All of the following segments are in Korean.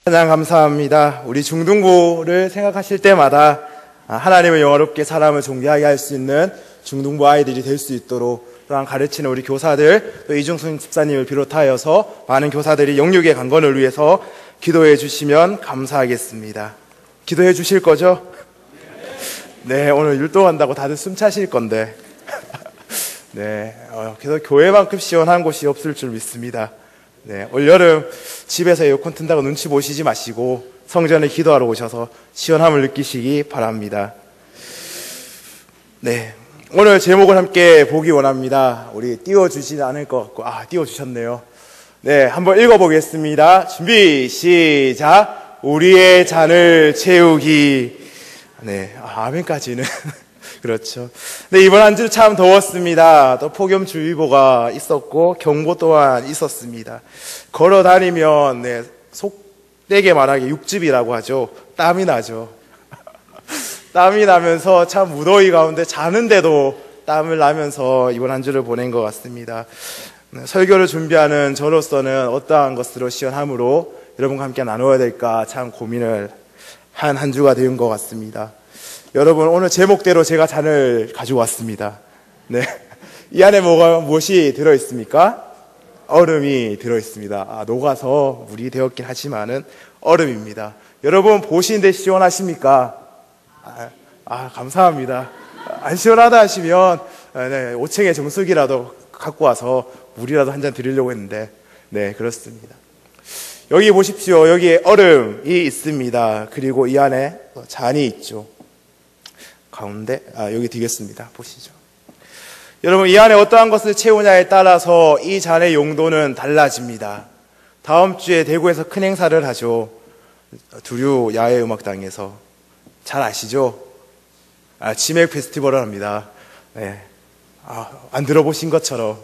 찬양 감사합니다. 우리 중등부를 생각하실 때마다 하나님을 영화롭게 사람을 존귀하게 할 수 있는 중등부 아이들이 될 수 있도록 또한 가르치는 우리 교사들, 또 이중순 집사님을 비롯하여서 많은 교사들이 영육의 강건을 위해서 기도해 주시면 감사하겠습니다. 기도해 주실 거죠? 네, 오늘 율동한다고 다들 숨 차실 건데 네, 그래서 교회만큼 시원한 곳이 없을 줄 믿습니다. 네, 올여름 집에서 에어컨 튼다고 눈치 보시지 마시고 성전에 기도하러 오셔서 시원함을 느끼시기 바랍니다. 네, 오늘 제목을 함께 보기 원합니다. 우리 띄워주시지 않을 것 같고, 띄워주셨네요. 네, 한번 읽어보겠습니다. 준비, 시작. 우리의 잔을 채우기. 네, 아멘까지는. 그렇죠. 네, 이번 한 주 참 더웠습니다. 또 폭염주의보가 있었고 경보 또한 있었습니다. 걸어 다니면 속되게 말하기 육즙이라고 하죠. 땀이 나죠. 땀이 나면서 참 무더위 가운데 자는데도 땀을 나면서 이번 한 주를 보낸 것 같습니다. 설교를 준비하는 저로서는 어떠한 것으로 시원함으로 여러분과 함께 나누어야 될까 참 고민을 한 주가 된 것 같습니다. 여러분, 오늘 제목대로 제가 잔을 가지고 왔습니다. 네. 이 안에 무엇이 들어있습니까? 얼음이 들어있습니다. 녹아서 물이 되었긴 하지만은 얼음입니다. 여러분, 보시는데 시원하십니까? 감사합니다. 안 시원하다 하시면, 5층에 정수기라도 갖고 와서 물이라도 한 잔 드리려고 했는데, 네, 그렇습니다. 여기 보십시오. 여기에 얼음이 있습니다. 그리고 이 안에 잔이 있죠. 가운데, 여기 드리겠습니다. 보시죠. 여러분, 이 안에 어떠한 것을 채우냐에 따라서 이 잔의 용도는 달라집니다. 다음 주에 대구에서 큰 행사를 하죠. 두류 야외음악당에서. 잘 아시죠? 치맥 페스티벌을 합니다. 네. 안 들어보신 것처럼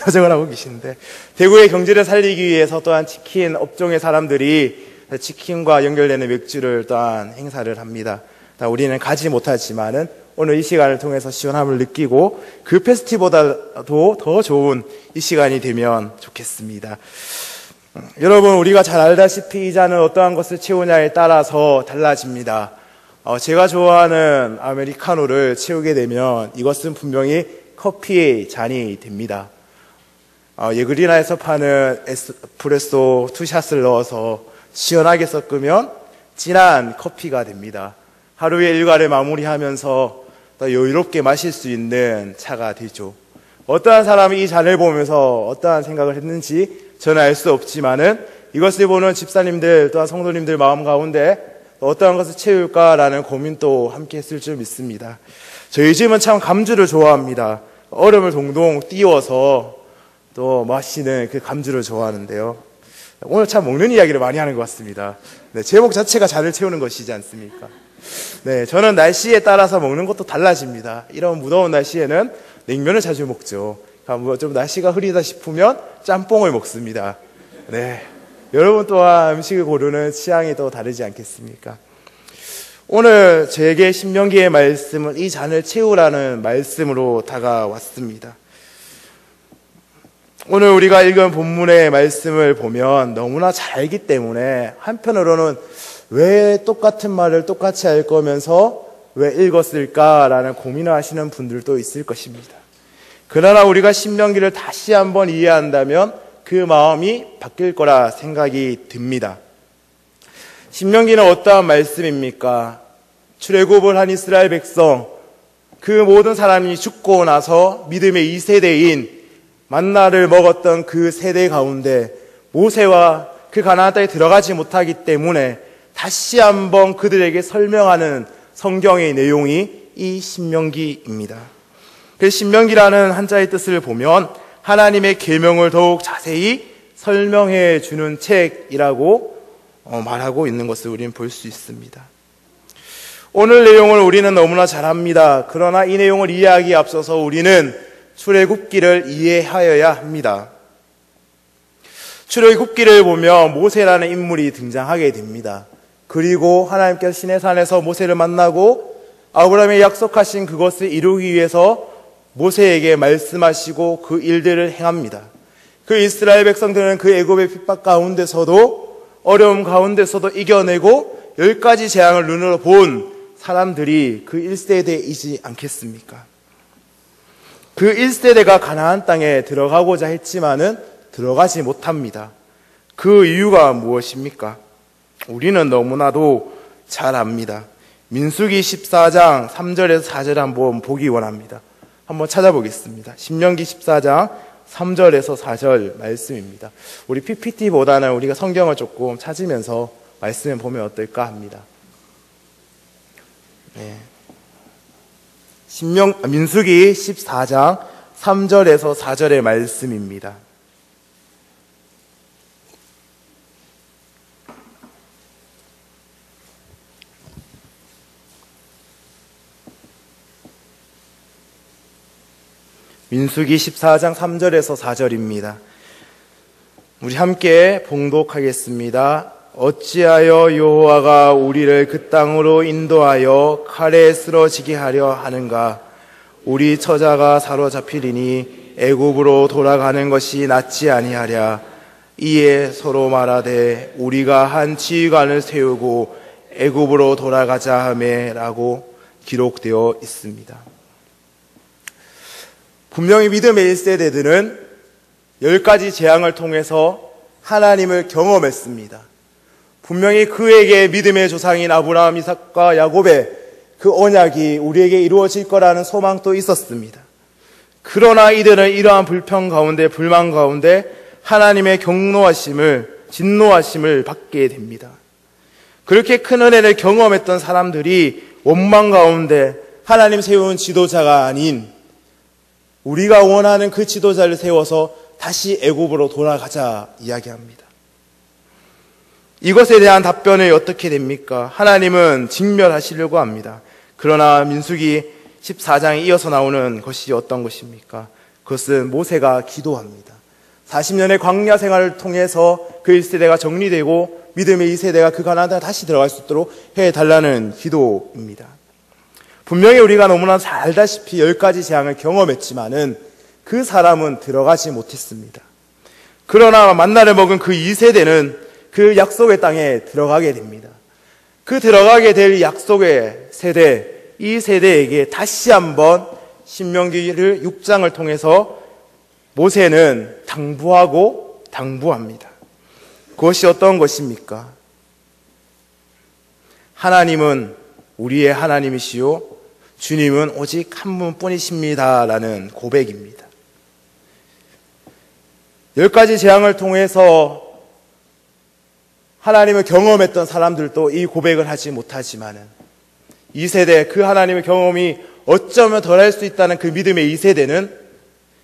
표정을 하고 계시는데, 대구의 경제를 살리기 위해서 또한 치킨 업종의 사람들이 치킨과 연결되는 맥주를 또한 행사를 합니다. 우리는 가지 못하지만은 오늘 이 시간을 통해서 시원함을 느끼고 그 페스티벌보다도 더 좋은 이 시간이 되면 좋겠습니다. 여러분, 우리가 잘 알다시피 이 잔은 어떠한 것을 채우냐에 따라서 달라집니다. 제가 좋아하는 아메리카노를 채우게 되면 이것은 분명히 커피의 잔이 됩니다. 예그리나에서 파는 에스프레소 투샷을 넣어서 시원하게 섞으면 진한 커피가 됩니다. 하루의 일과를 마무리하면서 더 여유롭게 마실 수 있는 차가 되죠. 어떠한 사람이 이 잔을 보면서 어떠한 생각을 했는지 저는 알 수 없지만은 이것을 보는 집사님들 또한 성도님들 마음 가운데 어떠한 것을 채울까라는 고민도 함께 했을 줄 믿습니다. 저희 집은 참 감주를 좋아합니다. 얼음을 동동 띄워서 또 마시는 그 감주를 좋아하는데요. 오늘 참 먹는 이야기를 많이 하는 것 같습니다. 네, 제목 자체가 잔을 채우는 것이지 않습니까? 네, 저는 날씨에 따라서 먹는 것도 달라집니다. 이런 무더운 날씨에는 냉면을 자주 먹죠. 좀 날씨가 흐리다 싶으면 짬뽕을 먹습니다. 네, 여러분 또한 음식을 고르는 취향이 또 다르지 않겠습니까? 오늘 저에게 신명기의 말씀은 이 잔을 채우라는 말씀으로 다가왔습니다. 오늘 우리가 읽은 본문의 말씀을 보면 너무나 잘 알기 때문에 한편으로는 왜 똑같은 말을 똑같이 할 거면서 왜 읽었을까라는 고민을 하시는 분들도 있을 것입니다. 그러나 우리가 신명기를 다시 한번 이해한다면 그 마음이 바뀔 거라 생각이 듭니다. 신명기는 어떠한 말씀입니까? 출애굽을 한 이스라엘 백성, 그 모든 사람이 죽고 나서 믿음의 2세대인 만나를 먹었던 그 세대 가운데 모세와 그 가나안 땅에 들어가지 못하기 때문에 다시 한번 그들에게 설명하는 성경의 내용이 이 신명기입니다. 그 신명기라는 한자의 뜻을 보면 하나님의 계명을 더욱 자세히 설명해 주는 책이라고 말하고 있는 것을 우리는 볼 수 있습니다. 오늘 내용을 우리는 너무나 잘 압니다. 그러나 이 내용을 이해하기에 앞서서 우리는 출애굽기를 이해하여야 합니다. 출애굽기를 보면 모세라는 인물이 등장하게 됩니다. 그리고 하나님께서 시내산에서 모세를 만나고 아브라함이 약속하신 그것을 이루기 위해서 모세에게 말씀하시고 그 일들을 행합니다. 그 이스라엘 백성들은 그 애굽의 핍박 가운데서도 어려움 가운데서도 이겨내고 10가지 재앙을 눈으로 본 사람들이 그 1세대이지 않겠습니까? 그 1세대가 가나안 땅에 들어가고자 했지만은 들어가지 못합니다. 그 이유가 무엇입니까? 우리는 너무나도 잘 압니다. 민수기 14장 3절에서 4절 한번 보기 원합니다. 한번 찾아보겠습니다. 신명기 14장 3절에서 4절 말씀입니다. 우리 PPT보다는 우리가 성경을 조금 찾으면서 말씀을 보면 어떨까 합니다. 네. 민수기 14장 3절에서 4절의 말씀입니다. 민수기 14장 3절에서 4절입니다. 우리 함께 봉독하겠습니다. 어찌하여 여호와가 우리를 그 땅으로 인도하여 칼에 쓰러지게 하려 하는가? 우리 처자가 사로잡히리니 애굽으로 돌아가는 것이 낫지 아니하랴. 이에 서로 말하되 우리가 한 지휘관을 세우고 애굽으로 돌아가자 하매라고 기록되어 있습니다. 분명히 믿음의 1세대들은 10가지 재앙을 통해서 하나님을 경험했습니다. 분명히 그에게 믿음의 조상인 아브라함, 이삭과 야곱의 그 언약이 우리에게 이루어질 거라는 소망도 있었습니다. 그러나 이들은 이러한 불평 가운데, 불만 가운데 하나님의 진노하심을 받게 됩니다. 그렇게 큰 은혜를 경험했던 사람들이 원망 가운데 하나님 세운 지도자가 아닌 우리가 원하는 그 지도자를 세워서 다시 애굽으로 돌아가자 이야기합니다. 이것에 대한 답변이 어떻게 됩니까? 하나님은 직멸하시려고 합니다. 그러나 민수기 14장에 이어서 나오는 것이 어떤 것입니까? 그것은 모세가 기도합니다. 40년의 광야 생활을 통해서 그 1세대가 정리되고 믿음의 2세대가 그 가나안 땅에 다시 들어갈 수 있도록 해달라는 기도입니다. 분명히 우리가 너무나 잘 알다시피 10가지 재앙을 경험했지만은 그 사람은 들어가지 못했습니다. 그러나 만나를 먹은 그 2세대는 그 약속의 땅에 들어가게 됩니다. 그 들어가게 될 약속의 세대, 이 세대에게 다시 한번 신명기를 6장을 통해서 모세는 당부합니다. 그것이 어떤 것입니까? 하나님은 우리의 하나님이시요 주님은 오직 한 분뿐이십니다 라는 고백입니다. 10가지 재앙을 통해서 하나님을 경험했던 사람들도 이 고백을 하지 못하지만은 2세대 그 하나님의 경험이 어쩌면 덜할 수 있다는 그 믿음의 2세대는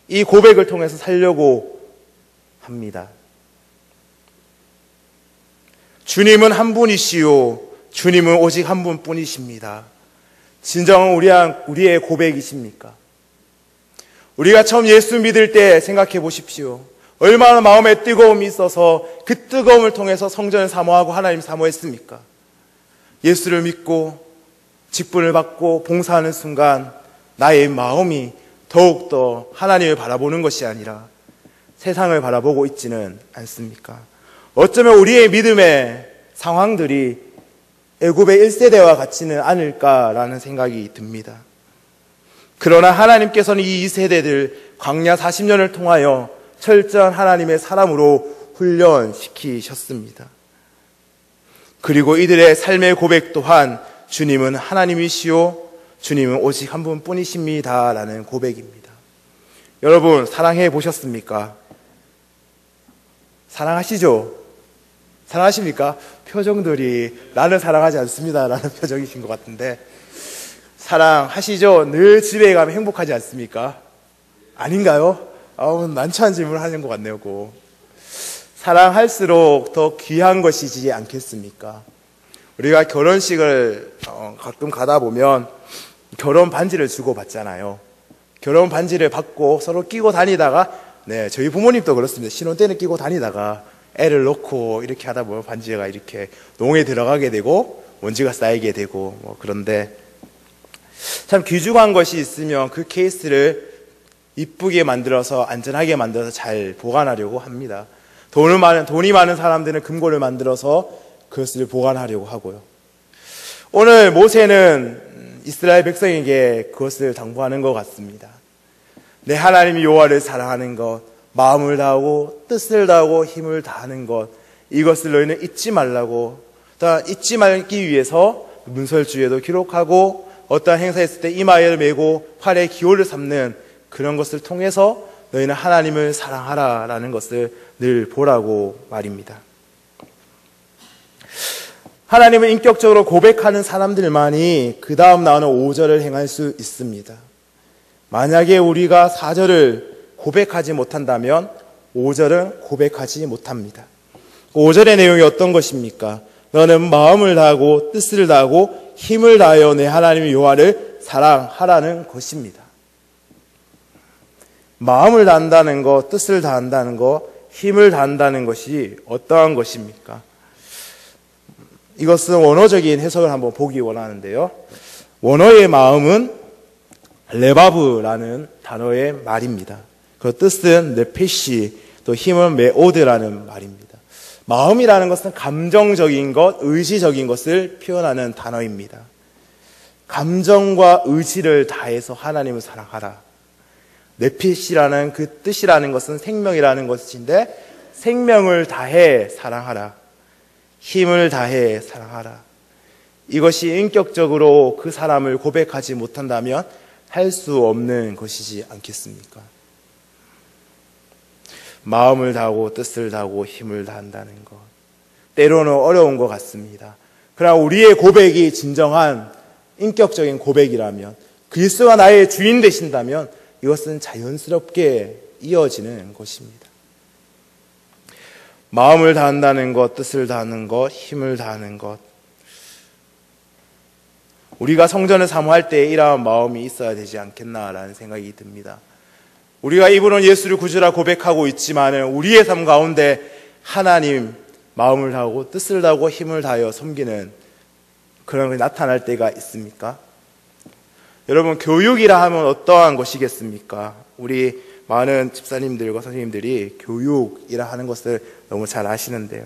이 고백을 통해서 살려고 합니다. 주님은 한 분이시요 주님은 오직 한 분뿐이십니다. 진정한 우리의 고백이십니까? 우리가 처음 예수 믿을 때 생각해 보십시오. 얼마나 마음에 뜨거움이 있어서 그 뜨거움을 통해서 성전을 사모하고 하나님 사모했습니까? 예수를 믿고 직분을 받고 봉사하는 순간 나의 마음이 더욱더 하나님을 바라보는 것이 아니라 세상을 바라보고 있지는 않습니까? 어쩌면 우리의 믿음의 상황들이 애굽의 1세대와 같지는 않을까라는 생각이 듭니다. 그러나 하나님께서는 이 2세대들 광야 40년을 통하여 철저한 하나님의 사람으로 훈련시키셨습니다. 그리고 이들의 삶의 고백 또한 주님은 하나님이시요 주님은 오직 한 분뿐이십니다 라는 고백입니다. 여러분 사랑해 보셨습니까? 사랑하시죠? 사랑하십니까? 표정들이 나는 사랑하지 않습니다 라는 표정이신 것 같은데 사랑하시죠? 늘 집에 가면 행복하지 않습니까? 아닌가요? 난처한 질문을 하는 것 같네요. 사랑할수록 더 귀한 것이지 않겠습니까? 우리가 결혼식을 가끔 가다 보면 결혼 반지를 주고 받잖아요. 결혼 반지를 받고 서로 끼고 다니다가 저희 부모님도 그렇습니다. 신혼 때는 끼고 다니다가 애를 놓고 이렇게 하다 보면 반지가 이렇게 농에 들어가게 되고 먼지가 쌓이게 되고 그런데 참 귀중한 것이 있으면 그 케이스를 이쁘게 만들어서 안전하게 만들어서 잘 보관하려고 합니다. 돈이 많은 사람들은 금고를 만들어서 그것을 보관하려고 하고요. 오늘 모세는 이스라엘 백성에게 그것을 당부하는 것 같습니다. 내 하나님 여호와를 사랑하는 것, 마음을 다하고 뜻을 다하고 힘을 다하는 것, 이것을 너희는 잊지 말라고. 잊지 말기 위해서 문설주에도 기록하고 어떠한 행사에 있을 때 이마에를 메고 팔에 기호를 삼는 그런 것을 통해서 너희는 하나님을 사랑하라라는 것을 늘 보라고 말입니다. 하나님을 인격적으로 고백하는 사람들만이 그 다음 나오는 5절을 행할 수 있습니다. 만약에 우리가 4절을 고백하지 못한다면 5절은 고백하지 못합니다. 5절의 내용이 어떤 것입니까? 너는 마음을 다하고 뜻을 다하고 힘을 다하여 내 하나님 여호와를 사랑하라는 것입니다. 마음을 다한다는 것, 뜻을 다한다는 것, 힘을 다한다는 것이 어떠한 것입니까? 이것은 원어적인 해석을 한번 보기 원하는데요. 원어의 마음은 레바브라는 단어의 말입니다. 그 뜻은 네페시, 또 힘은 메오드라는 말입니다. 마음이라는 것은 감정적인 것, 의지적인 것을 표현하는 단어입니다. 감정과 의지를 다해서 하나님을 사랑하라. 네피시라는 그 뜻이라는 것은 생명이라는 것인데 생명을 다해 사랑하라. 힘을 다해 사랑하라. 이것이 인격적으로 그 사람을 고백하지 못한다면 할 수 없는 것이지 않겠습니까? 마음을 다하고 뜻을 다하고 힘을 다한다는 것. 때로는 어려운 것 같습니다. 그러나 우리의 고백이 진정한 인격적인 고백이라면, 그리스도가 나의 주인 되신다면 이것은 자연스럽게 이어지는 것입니다. 마음을 다한다는 것, 뜻을 다하는 것, 힘을 다하는 것. 우리가 성전을 사모할 때 이러한 마음이 있어야 되지 않겠나라는 생각이 듭니다. 우리가 입으로는 예수를 구주라 고백하고 있지만 우리의 삶 가운데 하나님 마음을 다하고 뜻을 다하고 힘을 다하여 섬기는 그런 것이 나타날 때가 있습니까? 여러분, 교육이라 하면 어떠한 것이겠습니까? 우리 많은 집사님들과 선생님들이 교육이라 하는 것을 너무 잘 아시는데요.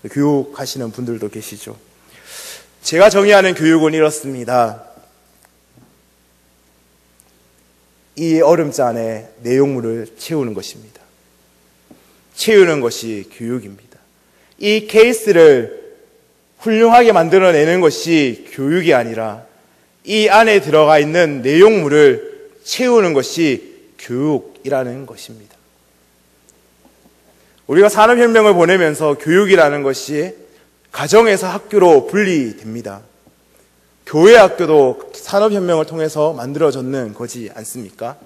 교육하시는 분들도 계시죠. 제가 정의하는 교육은 이렇습니다. 이 얼음잔에 내용물을 채우는 것입니다. 채우는 것이 교육입니다. 이 케이스를 훌륭하게 만들어내는 것이 교육이 아니라 이 안에 들어가 있는 내용물을 채우는 것이 교육이라는 것입니다. 우리가 산업혁명을 보내면서 교육이라는 것이 가정에서 학교로 분리됩니다. 교회 학교도 산업혁명을 통해서 만들어졌는 거지 않습니까?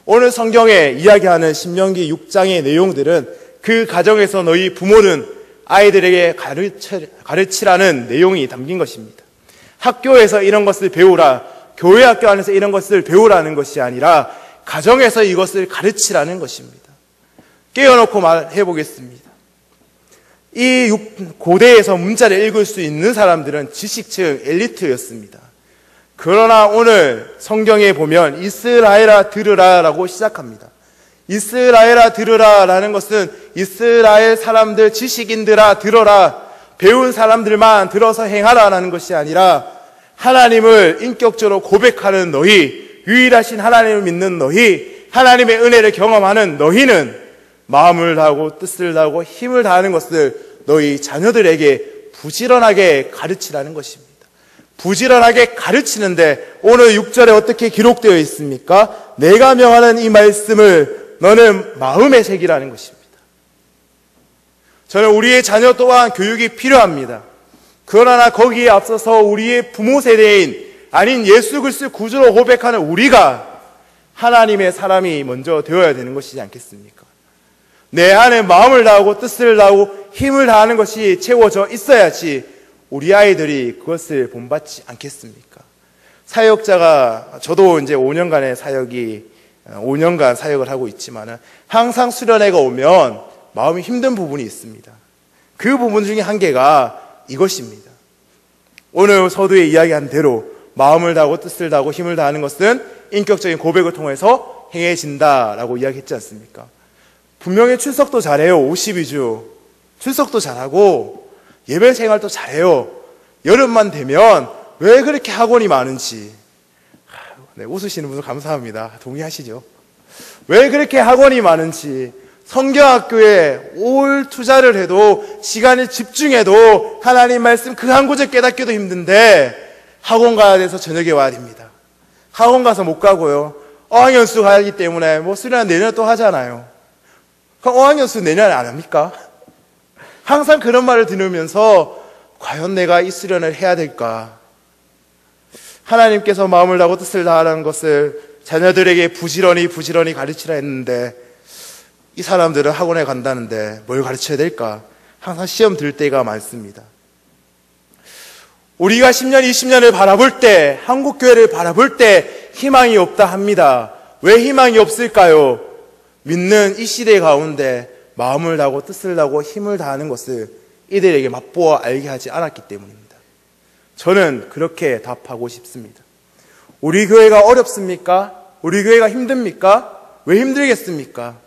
오늘 성경에 이야기하는 신명기 6장의 내용들은 그 가정에서 너희 부모는 아이들에게 가르치라는 내용이 담긴 것입니다. 학교에서 이런 것을 배우라, 교회 학교 안에서 이런 것을 배우라는 것이 아니라 가정에서 이것을 가르치라는 것입니다. 깨워놓고 말해 보겠습니다. 이 고대에서 문자를 읽을 수 있는 사람들은 지식층 엘리트였습니다. 그러나 오늘 성경에 보면 이스라엘아 들으라 라고 시작합니다. 이스라엘아 들으라 라는 것은 이스라엘 사람들, 지식인들아 들어라, 배운 사람들만 들어서 행하라 라는 것이 아니라 하나님을 인격적으로 고백하는 너희, 유일하신 하나님을 믿는 너희, 하나님의 은혜를 경험하는 너희는 마음을 다하고 뜻을 다하고 힘을 다하는 것을 너희 자녀들에게 부지런하게 가르치라는 것입니다. 부지런하게 가르치는데 오늘 6절에 어떻게 기록되어 있습니까? 내가 명하는 이 말씀을 너는 마음에 새기라는 것입니다. 저는 우리의 자녀 또한 교육이 필요합니다. 그러나 거기에 앞서서 우리의 부모 세대인 아닌 예수 그리스도 구주로 고백하는 우리가 하나님의 사람이 먼저 되어야 되는 것이지 않겠습니까? 내 안에 마음을 다하고 뜻을 다하고 힘을 다하는 것이 채워져 있어야지 우리 아이들이 그것을 본받지 않겠습니까? 사역자가, 저도 이제 5년간 사역을 하고 있지만 항상 수련회가 오면 마음이 힘든 부분이 있습니다. 그 부분 중에 한 개가 이것입니다. 오늘 서두에 이야기한 대로 마음을 다하고 뜻을 다하고 힘을 다하는 것은 인격적인 고백을 통해서 행해진다라고 이야기했지 않습니까? 분명히 출석도 잘해요. 52주. 출석도 잘하고 예배 생활도 잘해요. 여름만 되면 왜 그렇게 학원이 많은지. 네, 웃으시는 분들 감사합니다. 동의하시죠? 왜 그렇게 학원이 많은지, 성경학교에 올 투자를 해도, 시간을 집중해도 하나님 말씀 그 한 구절 깨닫기도 힘든데 학원 가야 돼서 저녁에 와야 됩니다. 학원 가서 못 가고요. 어학연수 가기 때문에 뭐 수련 내년에 또 하잖아요. 그럼 어학연수 내년에 안 합니까? 항상 그런 말을 들으면서 과연 내가 이 수련을 해야 될까? 하나님께서 마음을 다하고 뜻을 다하라는 것을 자녀들에게 부지런히 가르치라 했는데 이 사람들은 학원에 간다는데 뭘 가르쳐야 될까? 항상 시험 들 때가 많습니다. 우리가 10년, 20년을 바라볼 때, 한국교회를 바라볼 때 희망이 없다 합니다. 왜 희망이 없을까요? 믿는 이 시대 가운데 마음을 다하고 뜻을 다하고 힘을 다하는 것을 이들에게 맛보아 알게 하지 않았기 때문입니다. 저는 그렇게 답하고 싶습니다. 우리 교회가 어렵습니까? 우리 교회가 힘듭니까? 왜 힘들겠습니까?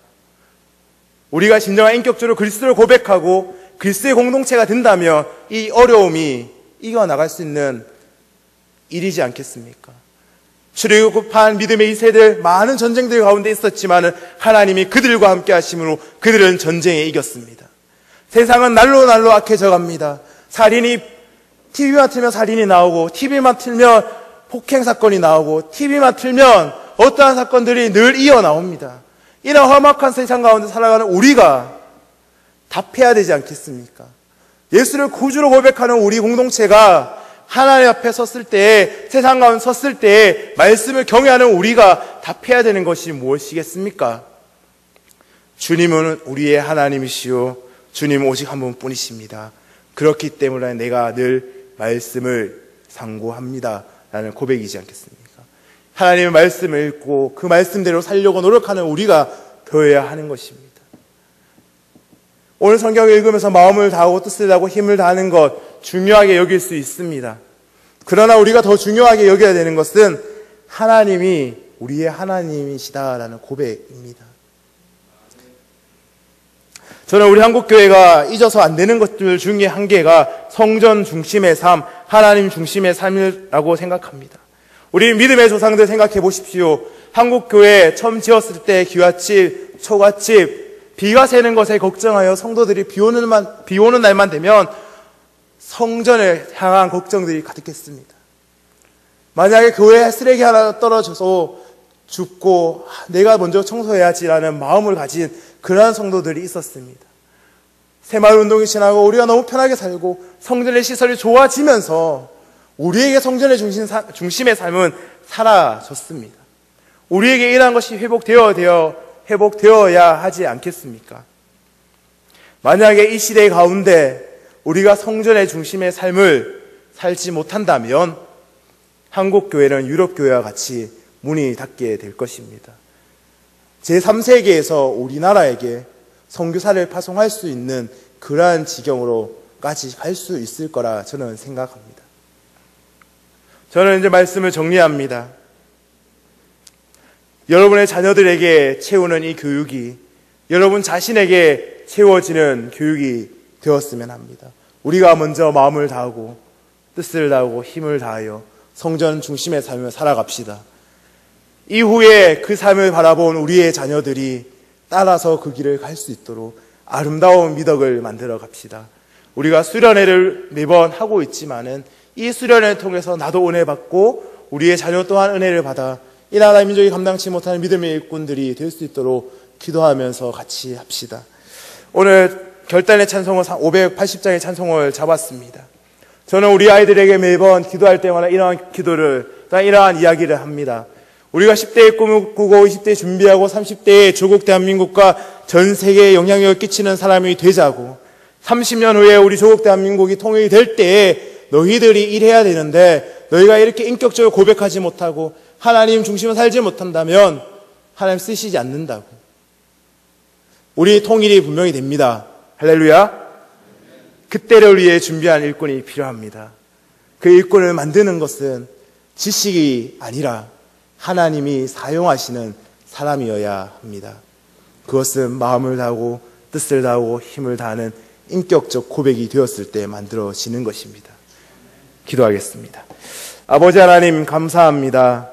우리가 진정한 인격적으로 그리스도를 고백하고 그리스도의 공동체가 된다면 이 어려움이 이겨나갈 수 있는 일이지 않겠습니까? 출애굽한 믿음의 이 세대 많은 전쟁들 가운데 있었지만 하나님이 그들과 함께 하심으로 그들은 전쟁에 이겼습니다. 세상은 날로 악해져 갑니다. 살인이 TV만 틀면 살인이 나오고 TV만 틀면 폭행 사건이 나오고 TV만 틀면 어떠한 사건들이 늘 이어나옵니다. 이런 험악한 세상 가운데 살아가는 우리가 답해야 되지 않겠습니까? 예수를 구주로 고백하는 우리 공동체가 하나님 앞에 섰을 때, 세상 가운데 섰을 때 말씀을 경외하는 우리가 답해야 되는 것이 무엇이겠습니까? 주님은 우리의 하나님이시오. 주님은 오직 한 분뿐이십니다. 그렇기 때문에 내가 늘 말씀을 상고합니다 라는 고백이지 않겠습니까? 하나님의 말씀을 읽고 그 말씀대로 살려고 노력하는 우리가 되어야 하는 것입니다. 오늘 성경을 읽으면서 마음을 다하고 뜻을 다하고 힘을 다하는 것 중요하게 여길 수 있습니다. 그러나 우리가 더 중요하게 여겨야 되는 것은 하나님이 우리의 하나님이시다라는 고백입니다. 저는 우리 한국교회가 잊어서 안 되는 것들 중에 한 개가 성전 중심의 삶, 하나님 중심의 삶이라고 생각합니다. 우리 믿음의 조상들 생각해 보십시오. 한국교회 처음 지었을 때 기와집, 초가집, 비가 새는 것에 걱정하여 성도들이 비 오는 날만 되면 성전을 향한 걱정들이 가득했습니다. 만약에 교회에 쓰레기 하나 떨어져서 죽고 내가 먼저 청소해야지라는 마음을 가진 그러한 성도들이 있었습니다. 새마을운동이 지나고 우리가 너무 편하게 살고 성전의 시설이 좋아지면서 우리에게 성전의 중심의 삶은 사라졌습니다. 우리에게 이러한 것이 회복되어야 하지 않겠습니까? 만약에 이 시대 가운데 우리가 성전의 중심의 삶을 살지 못한다면 한국교회는 유럽교회와 같이 문이 닫게 될 것입니다. 제3세계에서 우리나라에게 선교사를 파송할 수 있는 그러한 지경으로까지 갈 수 있을 거라 저는 생각합니다. 저는 이제 말씀을 정리합니다. 여러분의 자녀들에게 채우는 이 교육이 여러분 자신에게 채워지는 교육이 되었으면 합니다. 우리가 먼저 마음을 다하고 뜻을 다하고 힘을 다하여 성전 중심의 삶을 살아갑시다. 이후에 그 삶을 바라본 우리의 자녀들이 따라서 그 길을 갈 수 있도록 아름다운 미덕을 만들어 갑시다. 우리가 수련회를 매번 하고 있지만은 이 수련회를 통해서 나도 은혜 받고 우리의 자녀 또한 은혜를 받아 이 나라 민족이 감당치 못하는 믿음의 일꾼들이 될 수 있도록 기도하면서 같이 합시다. 오늘 결단의 찬송을 580장의 찬송을 잡았습니다. 저는 우리 아이들에게 매번 기도할 때마다 이러한 기도를, 이러한 이야기를 합니다. 우리가 10대에 꿈을 꾸고 20대에 준비하고 30대에 조국 대한민국과 전 세계에 영향력을 끼치는 사람이 되자고, 30년 후에 우리 조국 대한민국이 통일이 될 때에 너희들이 일해야 되는데 너희가 이렇게 인격적으로 고백하지 못하고 하나님 중심으로 살지 못한다면 하나님 쓰시지 않는다고. 우리 통일이 분명히 됩니다. 할렐루야. 그때를 위해 준비한 일꾼이 필요합니다. 그 일꾼을 만드는 것은 지식이 아니라 하나님이 사용하시는 사람이어야 합니다. 그것은 마음을 다하고 뜻을 다하고 힘을 다하는 인격적 고백이 되었을 때 만들어지는 것입니다. 기도하겠습니다. 아버지 하나님, 감사합니다.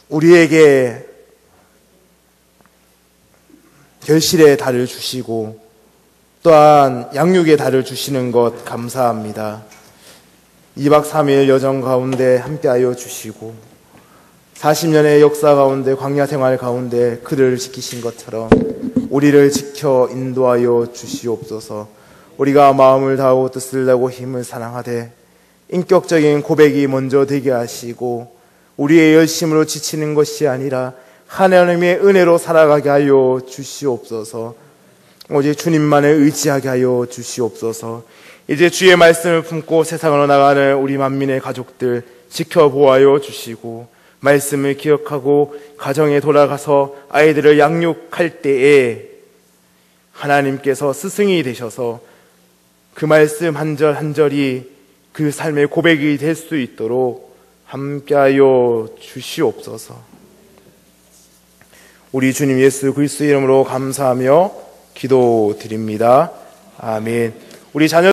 우리에게 결실의 달을 주시고 또한 양육의 달을 주시는 것 감사합니다. 2박 3일 여정 가운데 함께하여 주시고 40년의 역사 가운데 광야 생활 가운데 그들을 지키신 것처럼 우리를 지켜 인도하여 주시옵소서. 우리가 마음을 다하고 뜻을 다하고 힘을 사랑하되 인격적인 고백이 먼저 되게 하시고 우리의 열심으로 지치는 것이 아니라 하나님의 은혜로 살아가게 하여 주시옵소서. 오직 주님만을 의지하게 하여 주시옵소서. 이제 주의 말씀을 품고 세상으로 나가는 우리 만민의 가족들 지켜보아여 주시고 말씀을 기억하고 가정에 돌아가서 아이들을 양육할 때에 하나님께서 스승이 되셔서 그 말씀 한 절 한 절이 그 삶의 고백이 될 수 있도록 함께하여 주시옵소서. 우리 주님 예수 그리스도 이름으로 감사하며 기도드립니다. 아멘. 우리 자녀